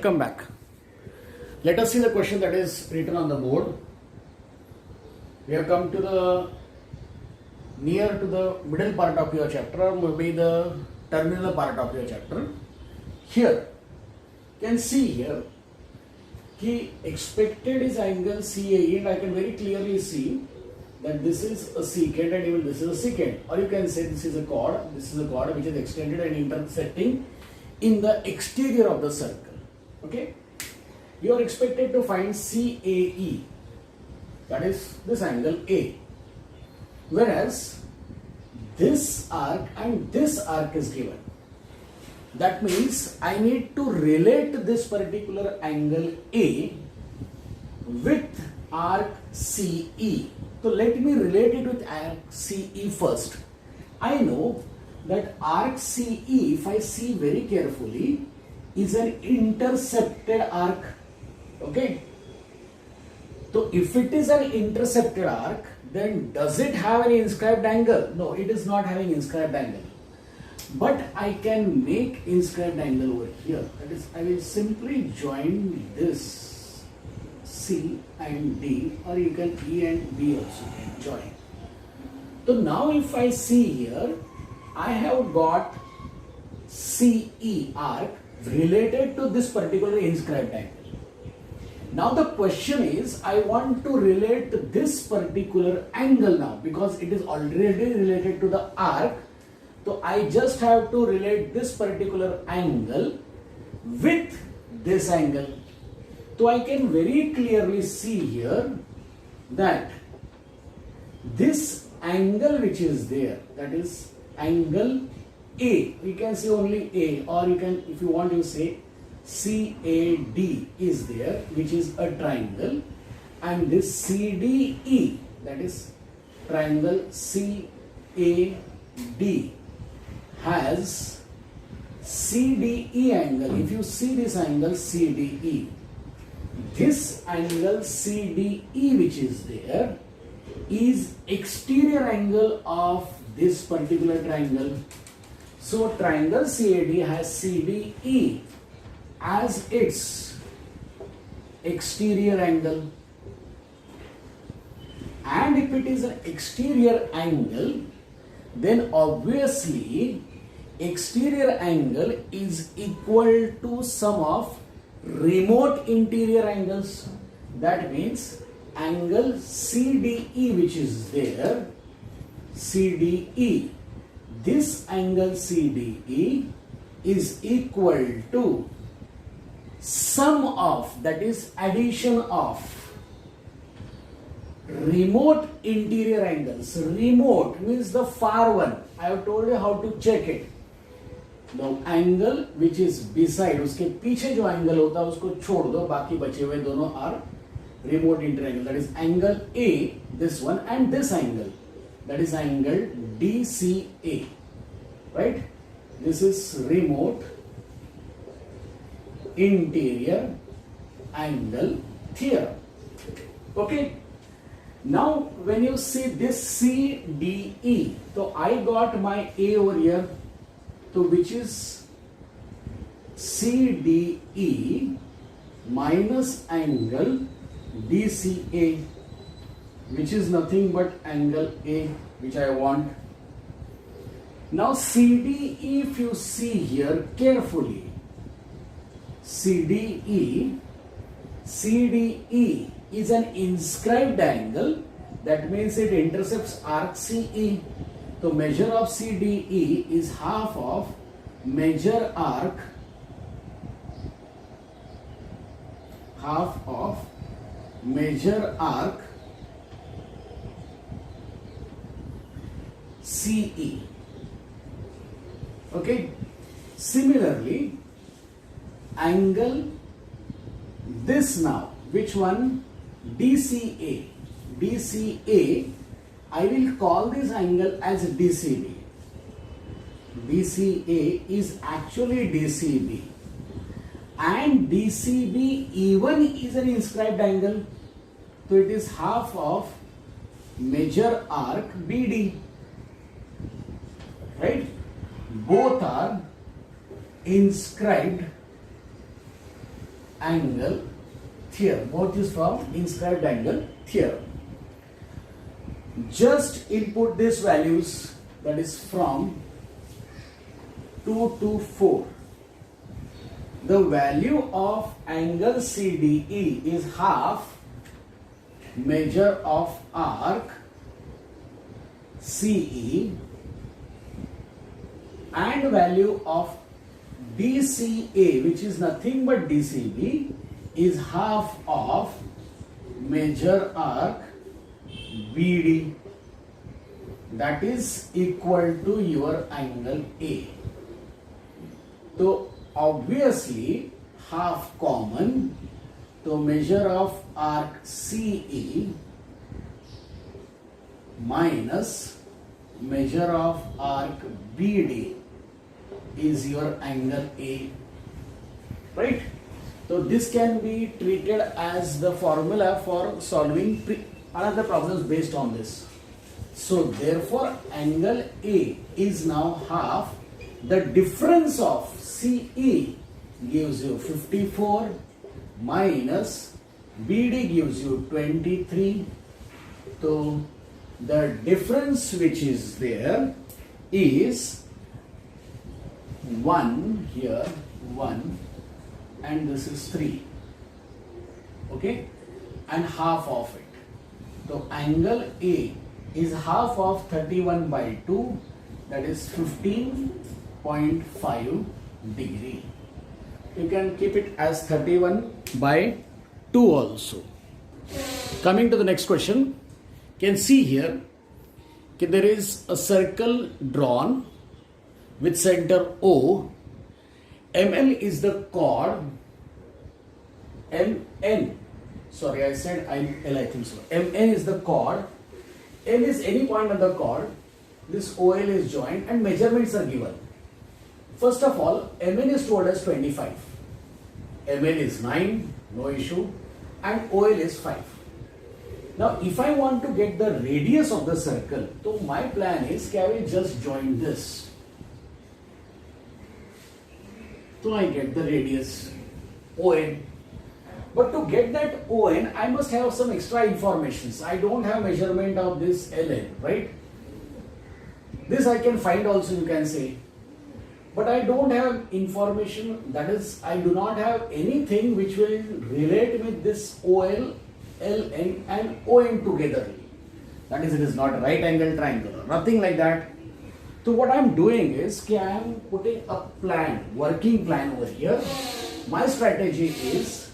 Come back. Let us see the question that is written on the board. We have come to the near to the middle part of your chapter, or maybe the terminal part of your chapter. Here, you can see here, he expected his angle CAE, and I can very clearly see that this is a secant and even this is a secant. Or you can say this is a chord which is extended and intersecting in the exterior of the circle. Okay, you are expected to find CAE, that is this angle A, whereas this arc and this arc is given. That means I need to relate this particular angle A with arc CE. So let me relate it with arc CE first. I know that arc CE, if I see very carefully, is an intercepted arc. Okay. So if it is an intercepted arc, then does it have an inscribed angle? No, it is not having inscribed angle. But I can make inscribed angle over here. That is, I will simply join this C and D, or you can E and B also can join. So now if I see here, I have got CE arc related to this particular inscribed angle. Now the question is, I want to relate this particular angle now, because it is already related to the arc. So I just have to relate this particular angle with this angle. So I can very clearly see here that this angle which is there, that is angle A, we can see only A, or you can, if you want, you say CAD is there, which is a triangle, and this CDE, that is triangle CAD, has CDE angle. If you see this angle CDE, this angle CDE which is there is exterior angle of this particular triangle. So triangle CAD has CDE as its exterior angle, and if it is an exterior angle, then obviously exterior angle is equal to sum of remote interior angles. That means angle CDE which is there, CDE, this angle CDE is equal to sum of, that is addition of remote interior angles. Remote means the far one. I have told you how to check it. The angle which is beside, उसके पीछे जो angle होता है उसको छोड़ दो, बाकी बचे हुए दोनों are remote interior angle. That is angle A, this one, and this angle, that is angle DCA, right? This is remote interior angle theorem. Okay. Now when you see this CDE, so I got my A over here, so which is CDE minus angle DCA, which is nothing but angle A which I want. Now CDE, if you see here carefully, CDE is an inscribed angle. That means it intercepts arc CE. So measure of CDE is half of measure arc, CE. Okay. Similarly, angle this now, which one? DCA. I will call this angle as DCB. DCA is actually DCB, and DCB even is an inscribed angle, so it is half of measure arc BD, right? Both are inscribed angle theorem. Both is from inscribed angle theorem. Just input these values, that is from 2 to 4. The value of angle CDE is half measure of arc CE and value of DCA, which is nothing but DCB, is half of measure arc BD, that is equal to your angle A. So obviously half common, so measure of arc CE minus measure of arc BD is your angle A, right? So this can be treated as the formula for solving another problems based on this. So therefore angle A is now half. The difference of CE gives you 54 minus BD gives you 23. So the difference which is there is 1 here, 1, and this is 3. Okay, and half of it. So angle A is half of 31 by 2, that is 15.5 degree. You can keep it as 31 by 2 also. Coming to the next question, you can see here there is a circle drawn with center O. ML is the chord. MN, sorry, I said L, I think so. MN is the chord. N is any point on the chord. This OL is joined and measurements are given. First of all, MN is told as 25. ML is 9, no issue, and OL is 5. Now, if I want to get the radius of the circle, so my plan is, can we just join this? So I get the radius ON. But to get that ON, I must have some extra informations. I don't have measurement of this LN, right? This I can find also, you can say. But I don't have information, that is, I do not have anything which will relate with this OL, LN and ON together. That is, it is not a right angle triangle, nothing like that. So what I am doing is, I am putting a plan, working plan over here. My strategy is,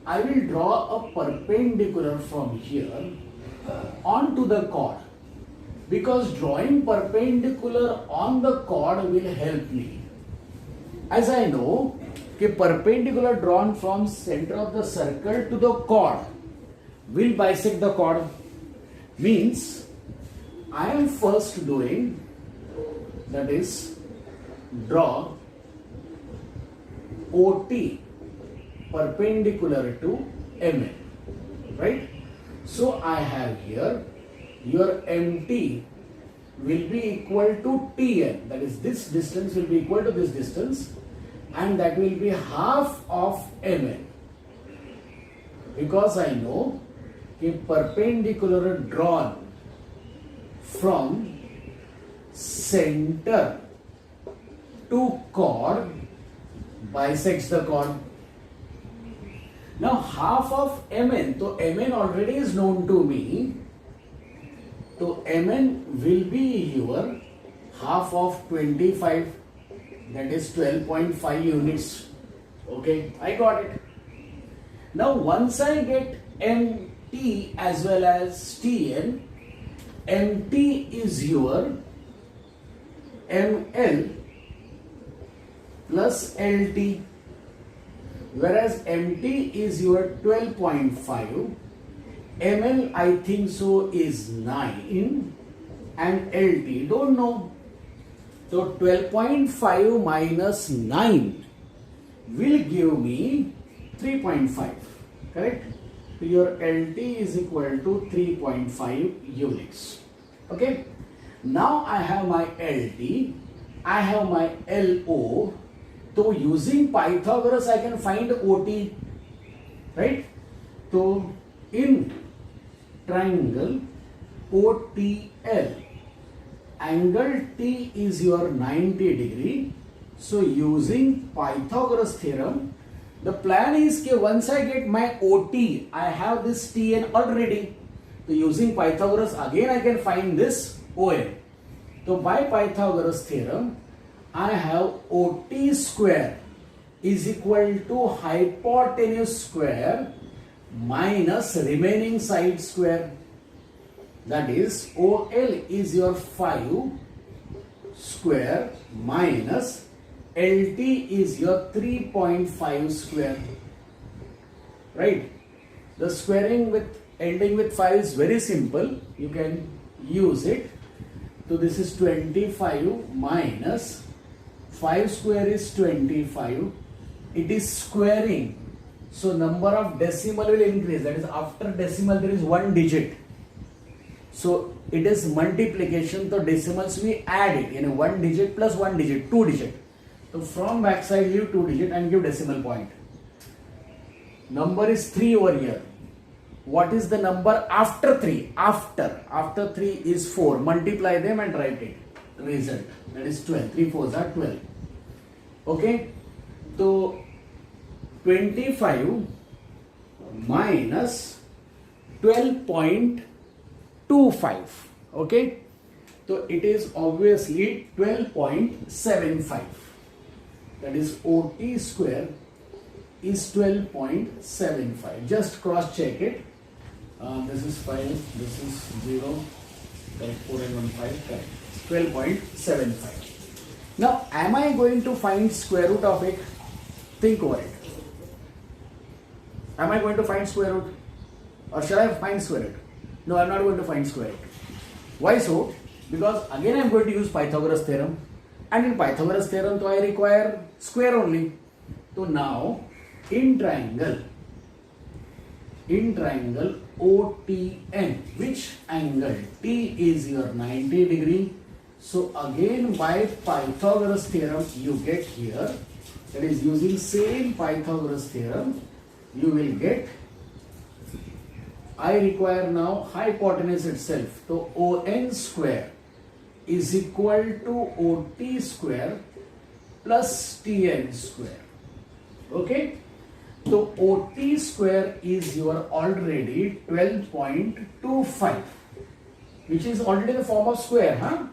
I will draw a perpendicular from here onto the chord, because drawing perpendicular on the chord will help me. As I know, perpendicular drawn from center of the circle to the chord will bisect the chord. Means I am first doing, that is, draw OT perpendicular to MN, right? So I have here your MT will be equal to TN, that is, this distance will be equal to this distance, and that will be half of MN, because I know a perpendicular drawn from center to chord bisects the chord. Now half of Mn, so Mn already is known to me, so Mn will be your half of 25, that is 12.5 units. Okay, I got it. Now once I get MT as well as Tn, MT is your ML plus LT, whereas MT is your 12.5, ML I think so is 9, and LT don't know. So 12.5 minus 9 will give me 3.5, correct? So your LT is equal to 3.5 units. Okay. Now I have my LT, I have my LO. So using Pythagoras I can find OT. right? So in triangle OTL, angle T is your 90 degree. So using Pythagoras theorem, the plan is that once I get my OT, I have this TN already. So using Pythagoras, again I can find this ON. So by Pythagoras theorem, I have OT square is equal to hypotenuse square minus remaining side square. That is OL is your 5 square minus LT is your 3.5 square. Right? The squaring with ending with 5 is very simple. You can use it. So this is 25 minus 5 square is 25. It is squaring. So number of decimal will increase. That is after decimal there is one digit. So it is multiplication. So decimals we add it. You know, one digit plus one digit, two digit. So from backside leave two digit and give decimal point. Number is 3 over here. What is the number after 3? After 3 is 4. Multiply them and write it. Result. That is 12. 3 4s are 12. Okay. So 25 minus 12.25. Okay. So it is obviously 12.75. That is OT square is 12.75. Just cross check it. This is 5, this is 0, correct, 4 and 1, 5, correct. 12.75. Now, am I going to find square root of it? Think over it. Am I going to find square root? Or shall I find square root? No, I am not going to find square root. Why so? Because again I am going to use Pythagoras theorem. And in Pythagoras theorem, so I require square only. So now, in triangle OTN, which angle? T is your 90 degree. So again by Pythagoras theorem you get here, that is using same Pythagoras theorem, you will get, I require now hypotenuse itself. So ON square is equal to OT square plus TN square. Okay. So OT square is your already 12.25, which is already in the form of square, huh?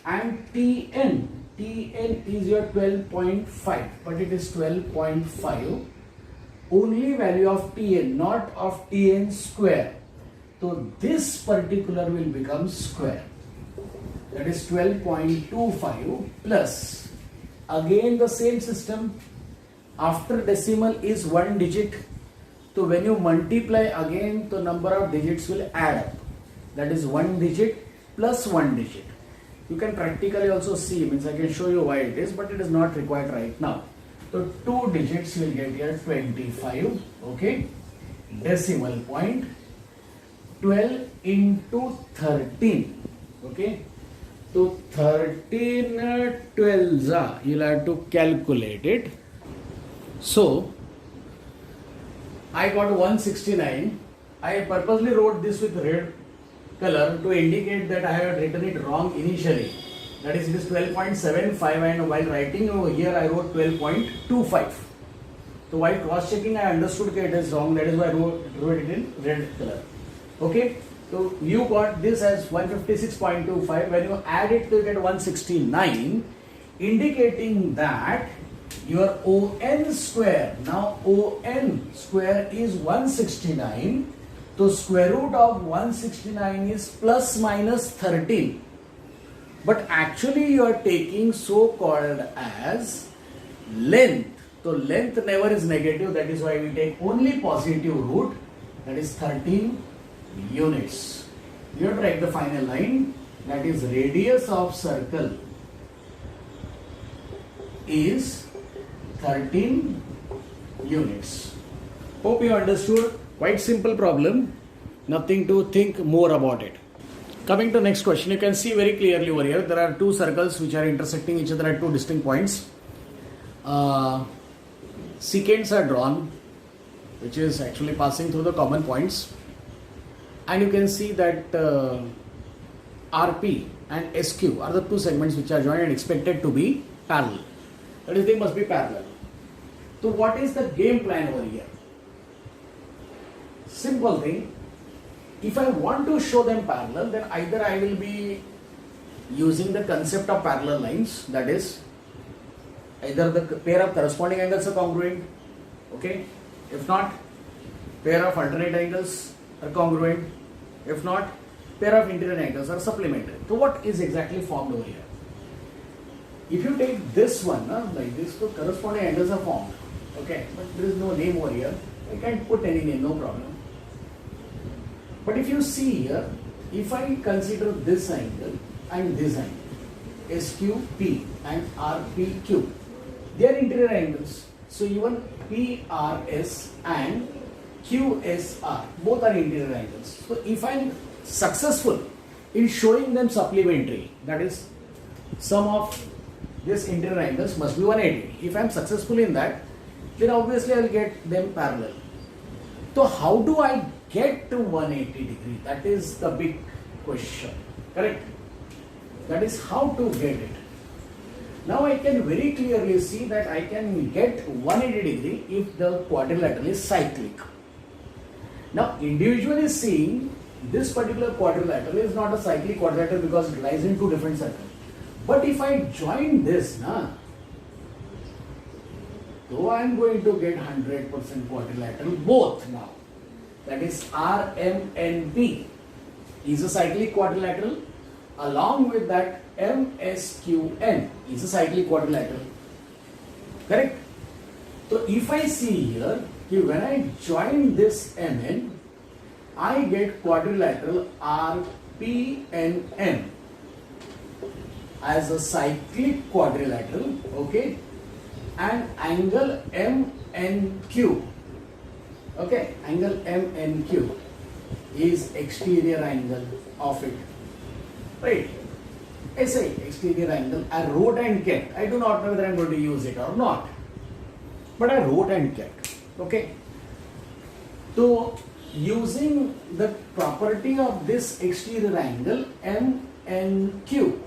And TN is your 12.5, but it is 12.5. Only value of TN, not of TN square. So this particular will become square. That is 12.25 plus, again the same system. After decimal is one digit. So when you multiply again, the number of digits will add up. That is one digit plus one digit. You can practically also see, means I can show you why it is, but it is not required right now. So two digits will get here 25. Okay. Decimal point 12 into 13. Okay. So 13 12s, you'll have to calculate it. So I got 169. I purposely wrote this with red color to indicate that I had written it wrong initially. That is, it is 12.75, and while writing over here I wrote 12.25. So while cross checking I understood that it is wrong. That is why I wrote it in red color. Okay. So you got this as 156.25. When you add it, you get 169, indicating that your ON square, now ON square is 169. So square root of 169 is plus minus 13. But actually you are taking so called as length. So length never is negative. That is why we take only positive root. That is 13 units. You have to write the final line. That is radius of circle is 13 units. Hope you understood. Quite simple problem. Nothing to think more about it. Coming to next question, you can see very clearly over here. There are two circles which are intersecting each other at two distinct points. Secants are drawn. which is actually passing through the common points, and you can see that RP and SQ are the two segments which are joined and expected to be parallel. That is, they must be parallel. So what is the game plan over here? Simple thing. If I want to show them parallel, then either I will be using the concept of parallel lines, that is, either the pair of corresponding angles are congruent, okay? If not, pair of alternate angles are congruent. If not, pair of interior angles are supplementary. So what is exactly formed over here? If you take this one, like this, so corresponding angles are formed, okay? But there is no name over here. I can put any name, no problem. But if you see here, if I consider this angle and this angle, SQP and RPQ, they are interior angles. So even PRS and QSR, both are interior angles. So if I am successful in showing them supplementary, that is, sum of this interior angles must be 180. If I am successful in that, then obviously I will get them parallel. So how do I get to 180 degree? That is the big question, correct? That is how to get it. Now I can very clearly see that I can get 180 degree if the quadrilateral is cyclic. Now individually seeing, this particular quadrilateral is not a cyclic quadrilateral because it lies in two different circles. But if I join this, so I am going to get 100% quadrilateral both now. That is, RMNP is a cyclic quadrilateral. Along with that, MSQN is a cyclic quadrilateral. Correct? So if I see here, when I join this MN, I get quadrilateral RPNM as a cyclic quadrilateral, okay, and angle MNQ, okay, angle MNQ is exterior angle of it, right? I say exterior angle, I wrote and kept. I do not know whether I am going to use it or not, but I wrote and kept, okay. So using the property of this exterior angle MNQ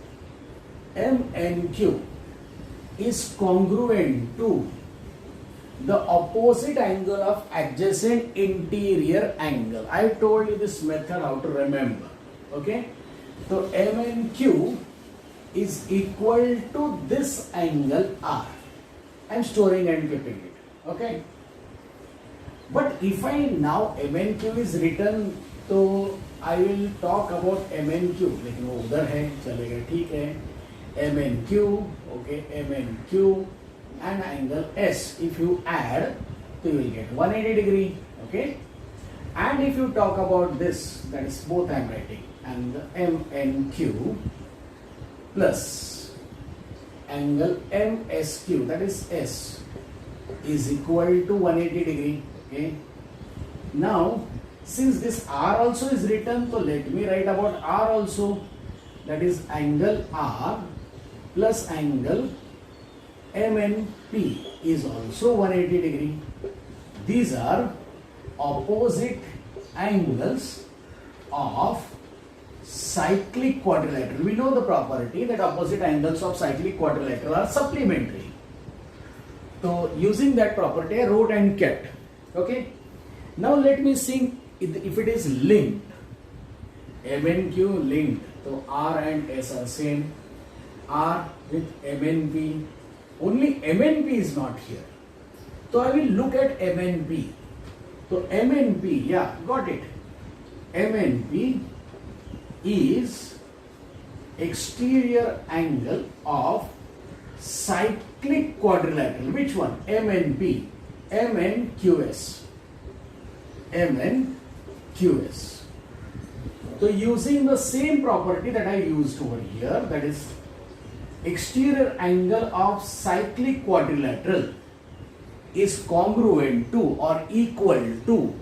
is congruent to the opposite angle of adjacent interior angle. I told you this method how to remember, okay. So MNQ is equal to this angle R. I am storing and keeping it, okay. But if I now MNQ is written, so I will talk about MNQ. लेकिन वो उधर है, चलेगा, ठीक है. MNQ, okay, MNQ and angle S. If you add, so you will get 180 degree, okay. And if you talk about this, that is both I am writing, and the MNQ plus angle MSQ, that is S, is equal to 180 degree. Okay. Now, since this R also is written, so let me write about R also. That is angle R plus angle MNP is also 180 degree. These are opposite angles of cyclic quadrilateral. We know the property that opposite angles of cyclic quadrilateral are supplementary. So using that property, I wrote and kept. Okay. Now let me see if it is linked. MNQ linked. So R and S are same. R with MNP. Only MNP is not here. So I will look at MNP. So MNP, yeah, got it. MNP is exterior angle of cyclic quadrilateral. Which one? MNP. MNQS. MNQS. So using the same property that I used over here, that is exterior angle of cyclic quadrilateral is congruent to or equal to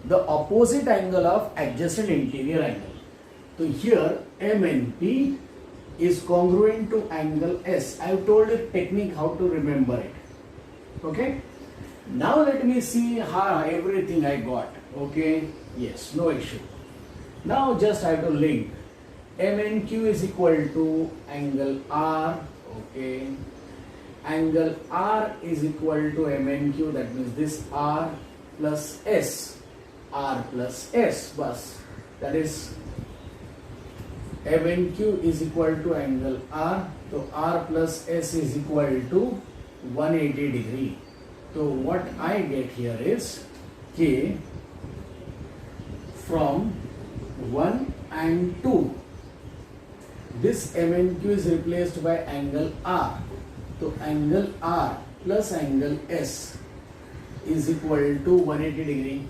the opposite angle of adjacent interior angle. So here MNP is congruent to angle S. I have told you technique how to remember it. Okay. Now let me see how everything I got. Okay, yes, no issue. Now just I have to link MNQ is equal to angle R. Okay, angle R is equal to MNQ, that means this R plus S. R plus S, bus. That is MNQ is equal to angle R. So R plus S is equal to 180 degree. So what I get here is K from 1 and 2. This MNQ is replaced by angle R. So angle R plus angle S is equal to 180 degree.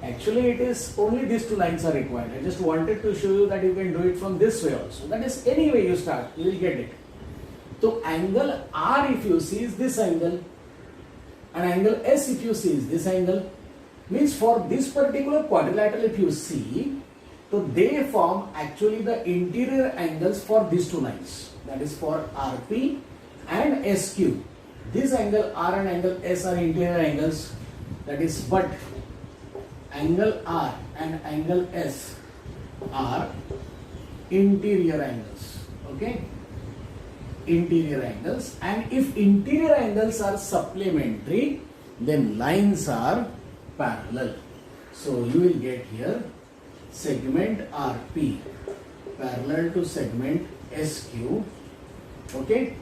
Actually, it is only these two lines are required. I just wanted to show you that you can do it from this way also. That is, any way you start, you will get it. So angle R, if you see, is this angle, and angle S, if you see, is this angle. Means for this particular quadrilateral, if you see, so they form actually the interior angles for these two lines. That is for RP and SQ. This angle R and angle S are interior angles. That is, but angle R and angle S are interior angles. Okay, interior angles. And if interior angles are supplementary, then lines are parallel. So you will get here segment RP parallel to segment SQ. Okay,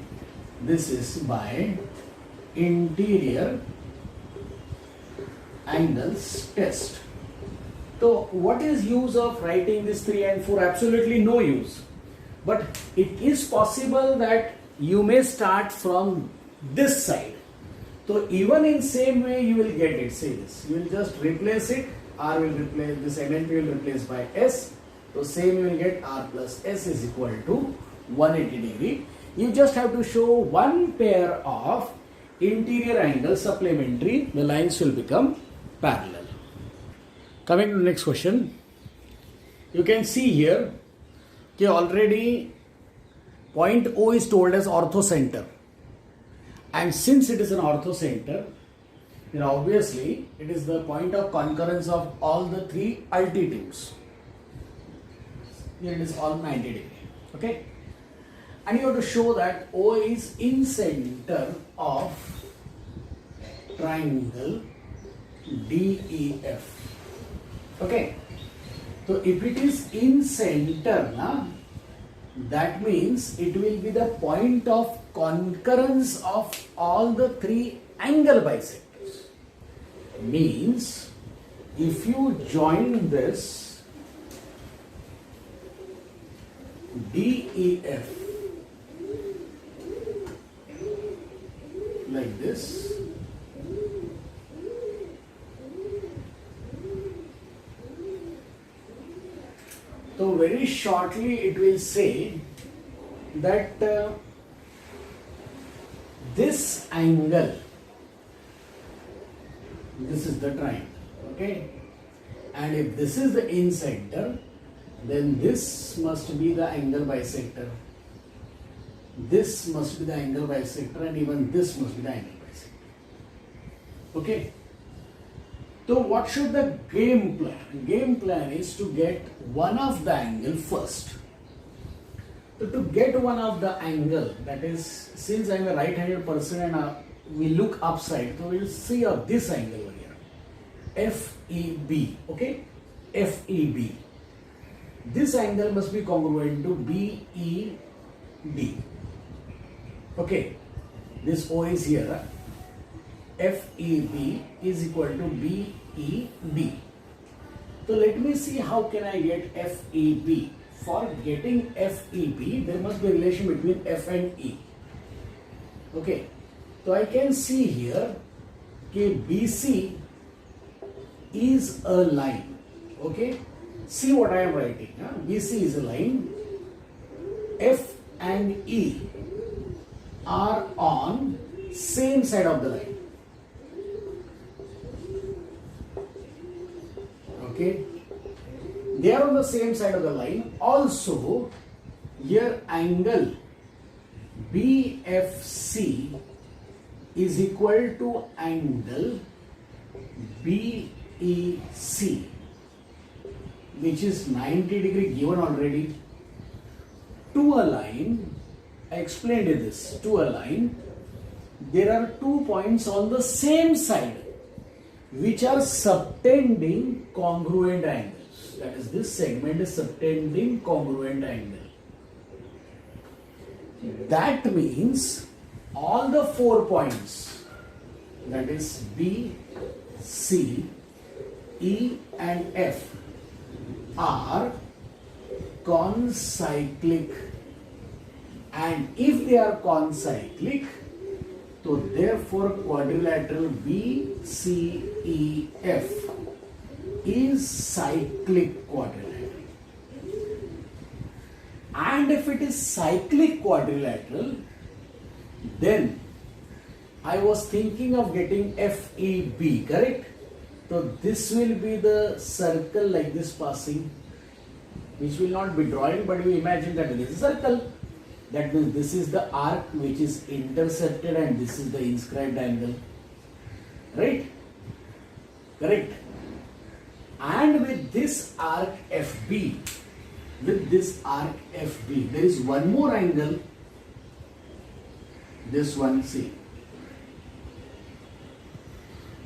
this is by interior angles test. So what is use of writing this 3 and 4? Absolutely no use. But it is possible that you may start from this side. So even in same way you will get it. Say this. You will just replace it. R will replace this MNP will replace by S. So same you will get R plus S is equal to 180 degree. You just have to show one pair of interior angles supplementary. The lines will become parallel. Coming to the next question. You can see here that already point O is told as orthocenter. And since it is an orthocenter, then obviously it is the point of concurrence of all the three altitudes. Here it is all 90 degree. Okay. And you have to show that O is in center of triangle DEF. Okay. So if it is in center, that means it will be the point of concurrence of all the three angle bisectors. Means if you join this DEF like this, so very shortly it will say that this angle, this is the triangle, okay, and if this is the in center, then this must be the angle bisector, this must be the angle bisector, and even this must be the angle bisector. Okay. So what should the game plan? Game plan is to get one of the angle first. So to get one of the angle, that is, since I am a right-handed person and we look upside, so we will see this angle over here, FEB. Okay, FEB. This angle must be congruent to BED. Okay, this O is here. FEB is equal to BED. So let me see how can I get FEB. For getting FEB, there must be a relation between F and E. Okay, so I can see here that BC is a line. Okay, see what I am writing. BC is a line. F and E are on same side of the line. Okay, they are on the same side of the line. Also, here angle BFC is equal to angle BEC, which is 90 degree given already. To a line, I explained this, to a line, there are 2 points on the same side which are subtending congruent angles. That is, this segment is subtending congruent angle. That means all the 4 points, that is B, C, E and F, are concyclic, and if they are concyclic, so therefore quadrilateral BCEF is cyclic quadrilateral. And if it is cyclic quadrilateral, then I was thinking of getting FEB, correct? So this will be the circle like this passing, which will not be drawing, but we imagine that it is a circle. That means this is the arc which is intercepted and this is the inscribed angle. Right? Correct. And with this arc FB, there is one more angle. This one, see.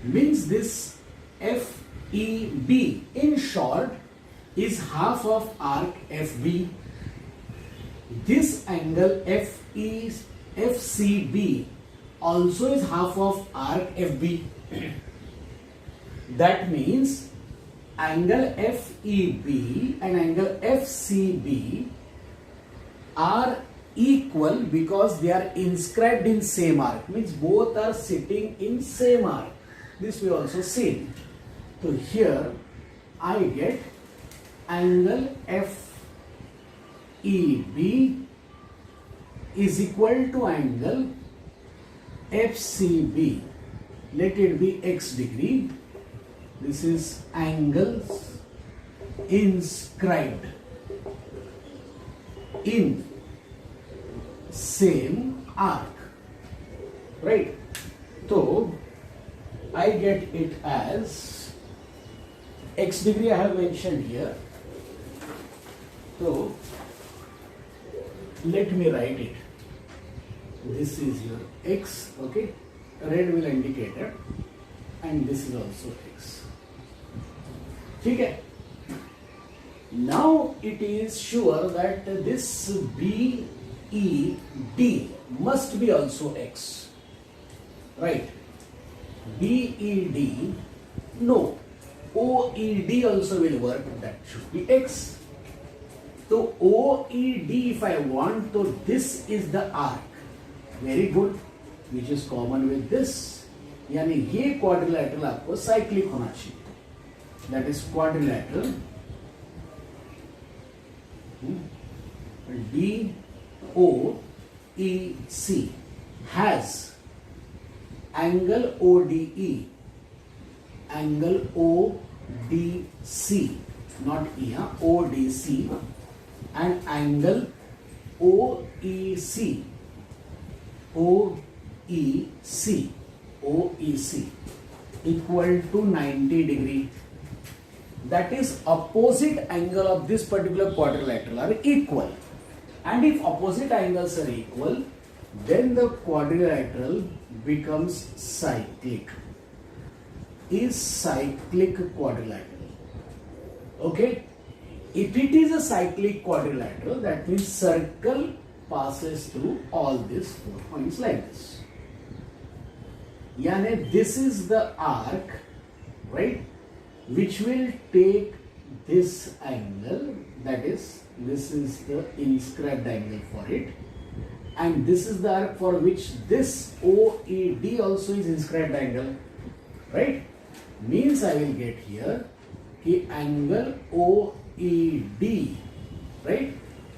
Means this FEB, in short, is half of arc FB. This angle FCB also is half of arc FB. That means angle FEB and angle FCB are equal because they are inscribed in same arc. Means both are sitting in same arc. This we also seen. So here I get angle FEB is equal to angle FCB. Let it be x degree. This is angles inscribed in same arc. Right? So I get it as x degree I have mentioned here. So let me write it. This is your x, okay? Red will indicate it, and this is also x. Okay. Now it is sure that this BED must be also x, right? BED, no. OED also will work, that should be x. So OED, if I want, so this is the arc. Very good, which is common with this. यानी ये quadrilateral आपको cyclic होना चाहिए. That is quadrilateral DOEC has angle ODE, angle ODC, not E, ODC, and angle OEC, OEC equal to 90 degree. That is, opposite angle of this particular quadrilateral are equal. And if opposite angles are equal, then the quadrilateral becomes cyclic. Is cyclic quadrilateral. Okay? If it is a cyclic quadrilateral, that means circle passes through all these 4 points like this. Yani this is the arc, right, which will take this angle, that is, this is the inscribed angle for it, and this is the arc for which this OED also is inscribed angle, right? Means I will get here the angle OED, right?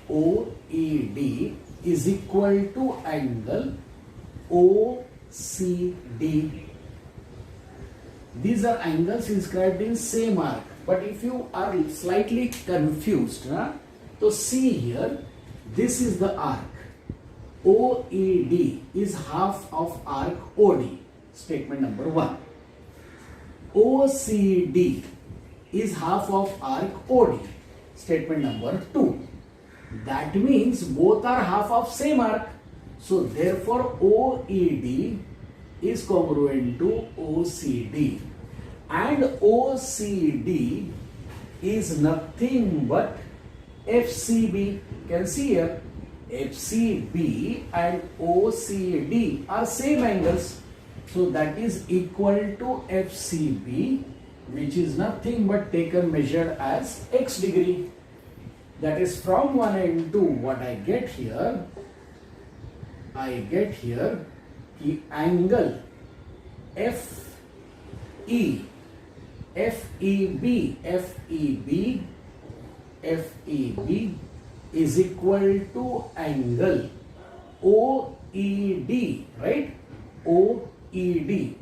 OED is equal to angle OCD. These are angles inscribed in same arc. But if you are slightly confused, so see here, this is the arc. OED is half of arc OD. Statement number 1. OCD is half of arc OD. Statement number 2. That means both are half of same arc. So therefore OED is congruent to OCD. And OCD is nothing but FCB. You can see here FCB and OCD are same angles. So that is equal to FCB, which is nothing but taken measured as x degree. That is from one end to what I get here the angle FEB is equal to angle OED, right? OED,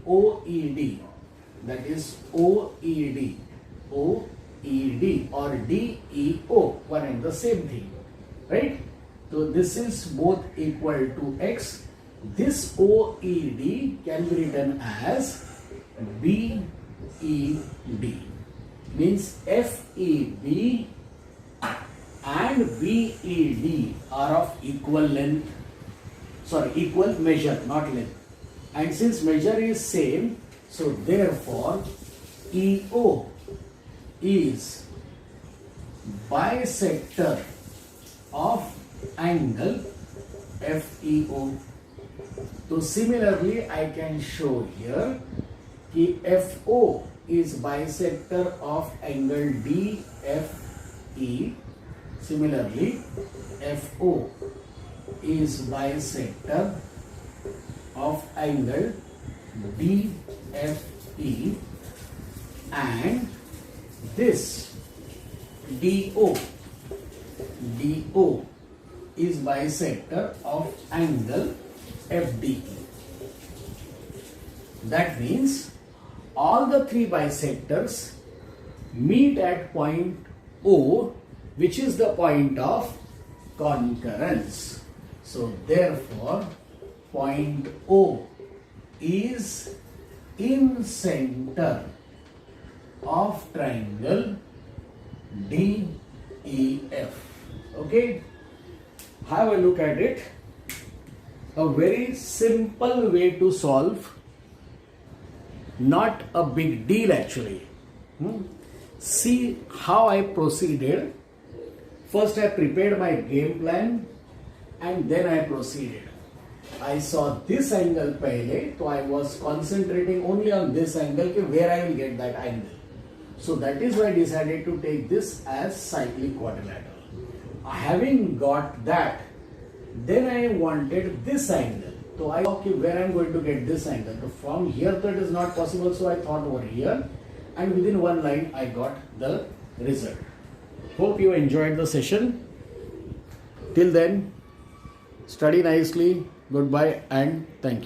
that is OED or DEO, one and the same thing, right? So this is both equal to x. This OED can be written as BED, means FEB and BED are of equal measure, not length. And since measure is same, so therefore EO is bisector of angle FEO. So similarly, I can show here that FO is bisector of angle DFE. Similarly, FO is bisector of angle DFE, and this DO is bisector of angle FDE. That means all the three bisectors meet at point O, which is the point of concurrence. So therefore point O is in center of triangle DEF. Okay, have a look at it. A very simple way to solve, not a big deal actually. See how I proceeded. First I prepared my game plan and then I proceeded. I saw this angle pehle, so I was concentrating only on this angle, where I will get that angle. So that is why I decided to take this as cyclic quadrilateral. Having got that, then I wanted this angle. So I thought where I am going to get this angle. So from here that is not possible, so I thought over here, and within one line I got the result. Hope you enjoyed the session. Till then, study nicely. Goodbye and thank you.